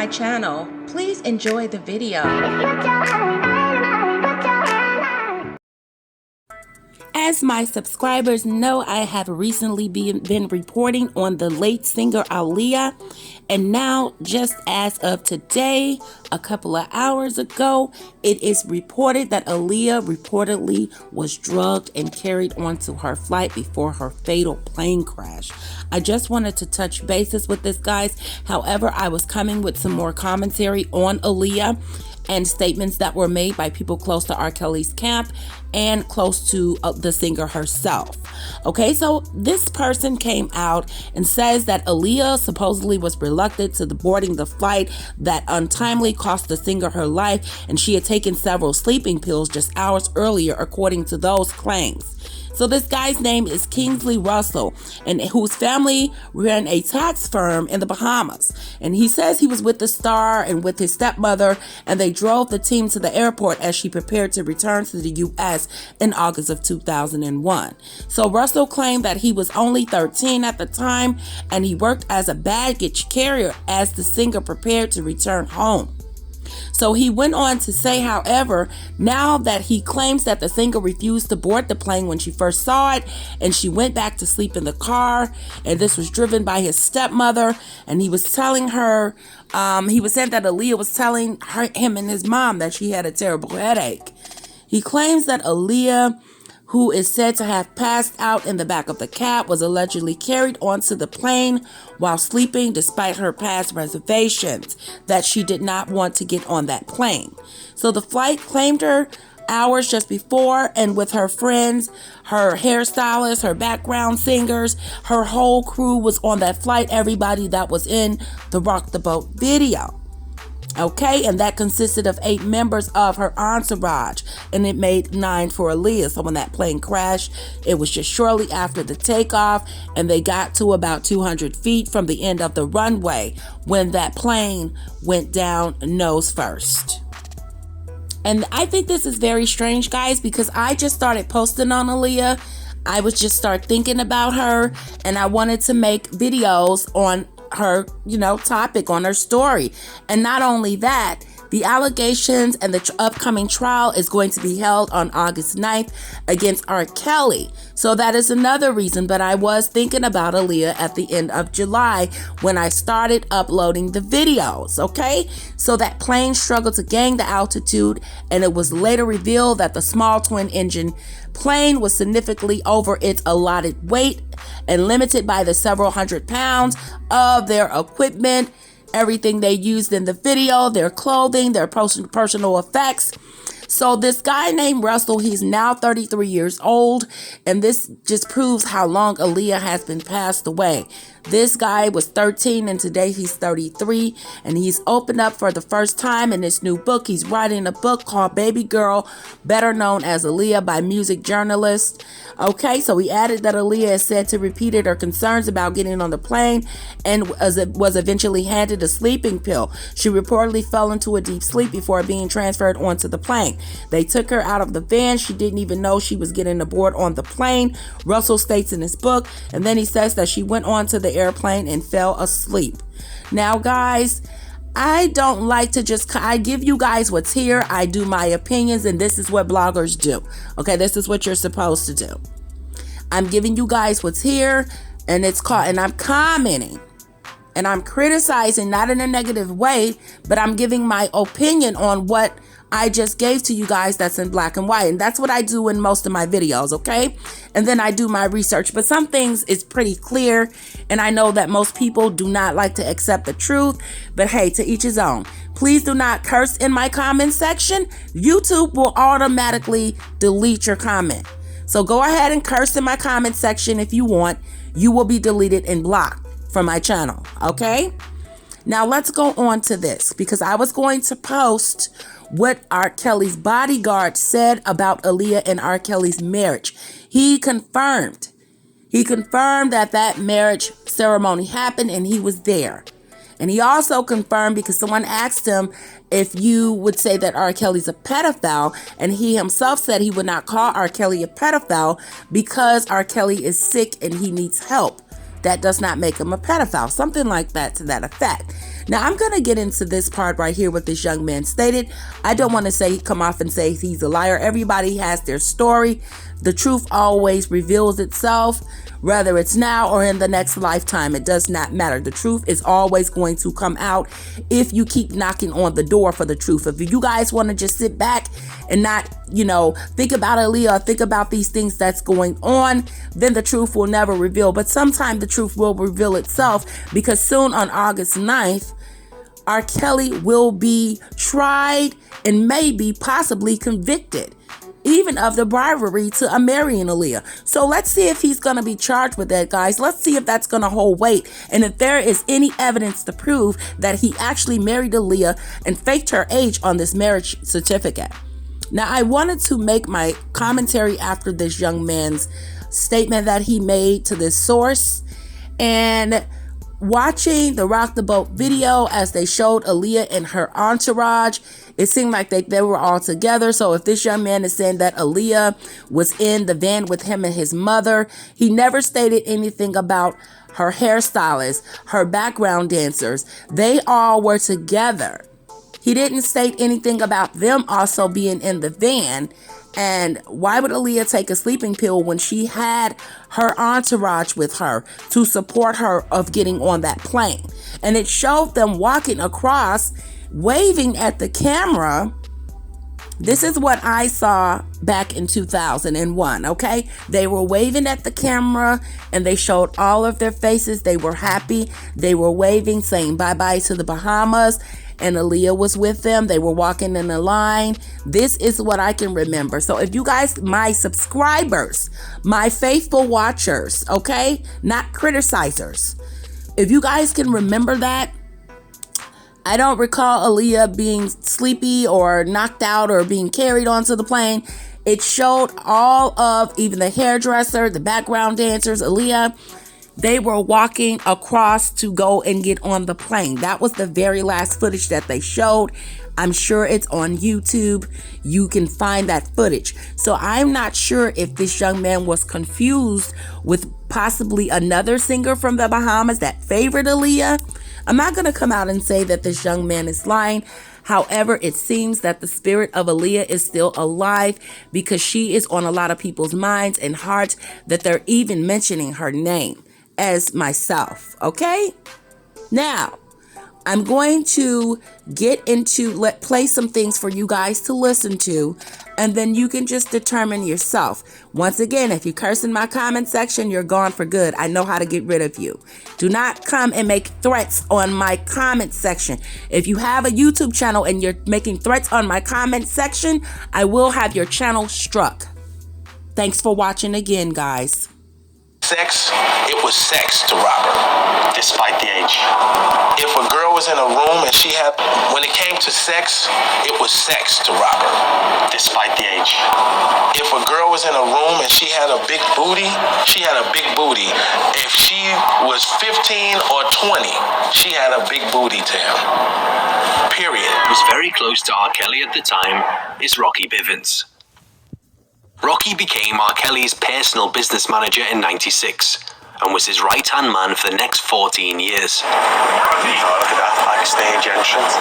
my channel. Please enjoy the video. As my subscribers know, I have recently been reporting on the late singer Aaliyah, and now just as of today, a couple of hours ago, it is reported that Aaliyah reportedly was drugged and carried onto her flight before her fatal plane crash. I just wanted to touch bases with this, guys. However, I was coming with some more commentary on Aaliyah and statements that were made by people close to R. Kelly's camp and close to the singer herself. Okay, so this person came out and says that Aaliyah supposedly was reluctant to boarding the flight that untimely cost the singer her life, and she had taken several sleeping pills just hours earlier, according to those claims. So this guy's name is Kingsley Russell, and whose family ran a tax firm in the Bahamas. And he says he was with the star and with his stepmother, and they drove the team to the airport as she prepared to return to the U.S. in August of 2001. So Russell claimed that he was only 13 at the time, and he worked as a baggage carrier as the singer prepared to return home. So he went on to say, however, now that he claims that the singer refused to board the plane when she first saw it, and she went back to sleep in the car, and this was driven by his stepmother, and he was telling her, he was saying that Aaliyah was telling him and his mom that she had a terrible headache. He claims that Aaliyah, who is said to have passed out in the back of the cab, was allegedly carried onto the plane while sleeping despite her past reservations that she did not want to get on that plane. So the flight claimed her hours just before, and with her friends, her hairstylist, her background singers, her whole crew was on that flight, everybody that was in the Rock the Boat video. Okay, and that consisted of 8 members of her entourage, and it made 9 for Aaliyah. So when that plane crashed, it was just shortly after the takeoff, and they got to about 200 feet from the end of the runway when that plane went down nose first. And I think this is very strange, guys, because I just started posting on Aaliyah. I was just start thinking about her, and I wanted to make videos on her, topic, on her story. And not only that, the allegations and the upcoming trial is going to be held on August 9th against R. Kelly. So that is another reason. But I was thinking about Aaliyah at the end of July when I started uploading the videos. Okay, so that plane struggled to gain the altitude, and it was later revealed that the small twin engine plane was significantly over its allotted weight and limited by the several hundred pounds of their equipment, everything they used in the video, their clothing, their personal effects. So this guy named Russell, he's now 33 years old, and this just proves how long Aaliyah has been passed away. This guy was 13 and today he's 33, and he's opened up for the first time in his new book. He's writing a book called Baby Girl, better known as Aaliyah, by music journalist. Okay, so he added that Aaliyah is said to repeated her concerns about getting on the plane and was eventually handed a sleeping pill. She reportedly fell into a deep sleep before being transferred onto the plane. They took her out of the van. She didn't even know she was getting aboard on the plane, Russell states in his book. And then he says that she went onto the airplane and fell asleep. Now, guys, I don't like to I give you guys what's here. I do my opinions, and this is what bloggers do. Okay, this is what you're supposed to do. I'm giving you guys what's here, and and I'm commenting, and I'm criticizing, not in a negative way, but I'm giving my opinion on what I just gave to you guys that's in black and white. And that's what I do in most of my videos, okay? And then I do my research. But some things is pretty clear, and I know that most people do not like to accept the truth. But hey, to each his own. Please do not curse in my comment section. YouTube will automatically delete your comment. So go ahead and curse in my comment section if you want. You will be deleted and blocked from my channel, okay? Now let's go on to this, because I was going to post what R. Kelly's bodyguard said about Aaliyah and R. Kelly's marriage. He confirmed that marriage ceremony happened, and he was there. And he also confirmed, because someone asked him if you would say that R. Kelly's a pedophile, and he himself said he would not call R. Kelly a pedophile because R. Kelly is sick and he needs help. that does not make him a pedophile. Something like that, to that effect. Now, I'm going to get into this part right here, what this young man stated. I don't want to say, come off and say he's a liar. Everybody has their story. The truth always reveals itself, whether it's now or in the next lifetime. It does not matter. The truth is always going to come out if you keep knocking on the door for the truth. If you guys want to just sit back and not, think about Aaliyah, think about these things that's going on, then the truth will never reveal. But sometime the truth will reveal itself, because soon on August 9th, R. Kelly will be tried and maybe possibly convicted, even of the bribery to marrying Aaliyah. So let's see if he's going to be charged with that, guys. Let's see if that's going to hold weight, and if there is any evidence to prove that he actually married Aaliyah and faked her age on this marriage certificate. Now, I wanted to make my commentary after this young man's statement that he made to this source, and watching the Rock the Boat video as they showed Aaliyah and her entourage, it seemed like they were all together. So if this young man is saying that Aaliyah was in the van with him and his mother, he never stated anything about her hairstylist, her background dancers. They all were together. He didn't state anything about them also being in the van. And why would Aaliyah take a sleeping pill when she had her entourage with her to support her of getting on that plane? And it showed them walking across, waving at the camera. This is what I saw back in 2001, okay? They were waving at the camera and they showed all of their faces. They were happy. They were waving, saying bye-bye to the Bahamas. And Aaliyah was with them. They were walking in a line. This is what I can remember. So if you guys, my subscribers, my faithful watchers, okay, not criticizers, if you guys can remember that, I don't recall Aaliyah being sleepy or knocked out or being carried onto the plane. It showed all of, even the hairdresser, the background dancers, Aaliyah, they were walking across to go and get on the plane. That was the very last footage that they showed. I'm sure it's on YouTube. You can find that footage. So I'm not sure if this young man was confused with possibly another singer from the Bahamas that favored Aaliyah. I'm not going to come out and say that this young man is lying. However, it seems that the spirit of Aaliyah is still alive, because she is on a lot of people's minds and hearts, that they're even mentioning her name as myself. Okay? Now, I'm going to get into, play some things for you guys to listen to, and then you can just determine yourself. Once again, if you curse in my comment section, you're gone for good. I know how to get rid of you. Do not come and make threats on my comment section. If you have a YouTube channel and you're making threats on my comment section, I will have your channel struck. Thanks for watching again, guys. Sex, it was sex to Robert, despite the age. If a girl was in a room and when it came to sex, it was sex to Robert, despite the age. If a girl was in a room and she had a big booty, she had a big booty. If she was 15 or 20, she had a big booty to him. Period. Was very close to R. Kelly at the time is Rocky Bivens. Rocky became R. Kelly's personal business manager in '96 and was his right-hand man for the next 14 years. Look at that backstage entrance.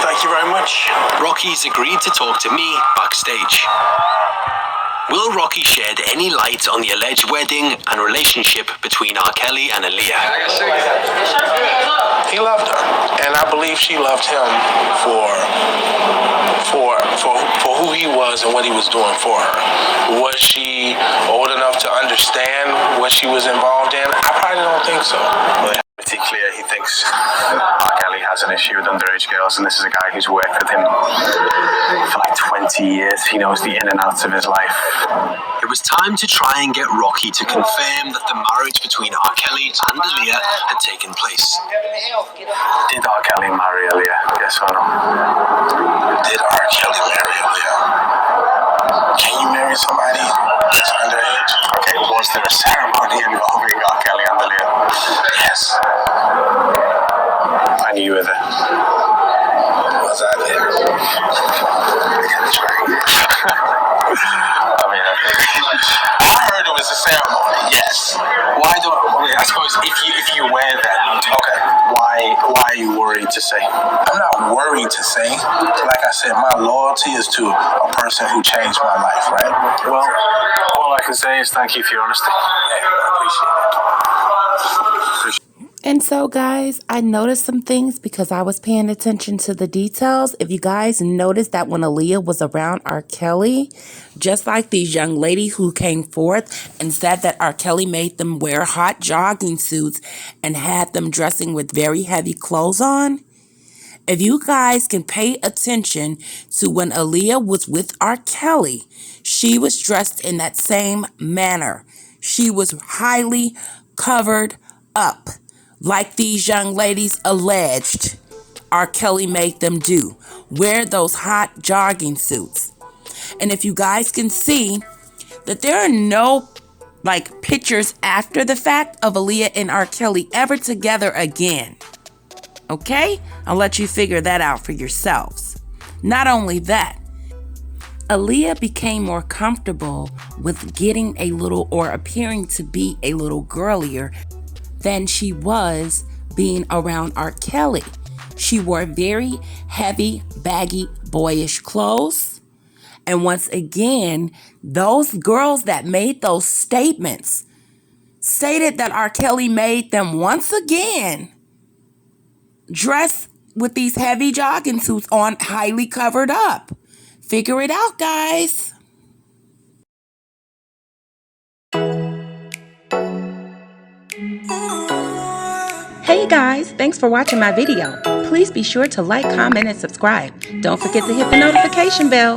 Thank you very much. Rocky's agreed to talk to me backstage. Will Rocky shed any light on the alleged wedding and relationship between R. Kelly and Aaliyah? He loved her, and I believe she loved him for who he was and what he was doing for her. Was she old enough to understand what she was involved in? I probably don't think so. Pretty clear he thinks R. Kelly has an issue with underage girls, and this is a guy who's worked with him for like 20 years. He knows the in and outs of his life. It was time to try and get Rocky to confirm that the marriage between R. Kelly and Aaliyah had taken place. Did R. Kelly marry Aaliyah? Yes or no? Did R. Kelly marry Aaliyah? Can you marry somebody that's underage? Okay, was there a ceremony involving R. Kelly and Aaliyah? Yes. I knew you were there. Was I there? That's right. I mean, I heard it was a ceremony, yes. I suppose if you wear that, okay, why are you worried to say? I'm not worried to say. Like I said, my loyalty is to a person who changed my life, right? Well, all I can say is thank you for your honesty. Yeah, I appreciate it. And so, guys, I noticed some things because I was paying attention to the details. If you guys noticed that when Aaliyah was around R. Kelly, just like these young ladies who came forth and said that R. Kelly made them wear hot jogging suits and had them dressing with very heavy clothes on, if you guys can pay attention to when Aaliyah was with R. Kelly, she was dressed in that same manner. She was highly covered up, like these young ladies alleged R. Kelly made them do. Wear those hot jogging suits. And if you guys can see that there are no pictures after the fact of Aaliyah and R. Kelly ever together again. Okay? I'll let you figure that out for yourselves. Not only that, Aaliyah became more comfortable with getting a little or appearing to be a little girlier than she was being around R. Kelly. She wore very heavy, baggy, boyish clothes. And once again, those girls that made those statements stated that R. Kelly made them once again dress with these heavy jogging suits on, highly covered up. Figure it out, guys. Hey guys, thanks for watching my video. Please be sure to like, comment, and subscribe. Don't forget to hit the notification bell.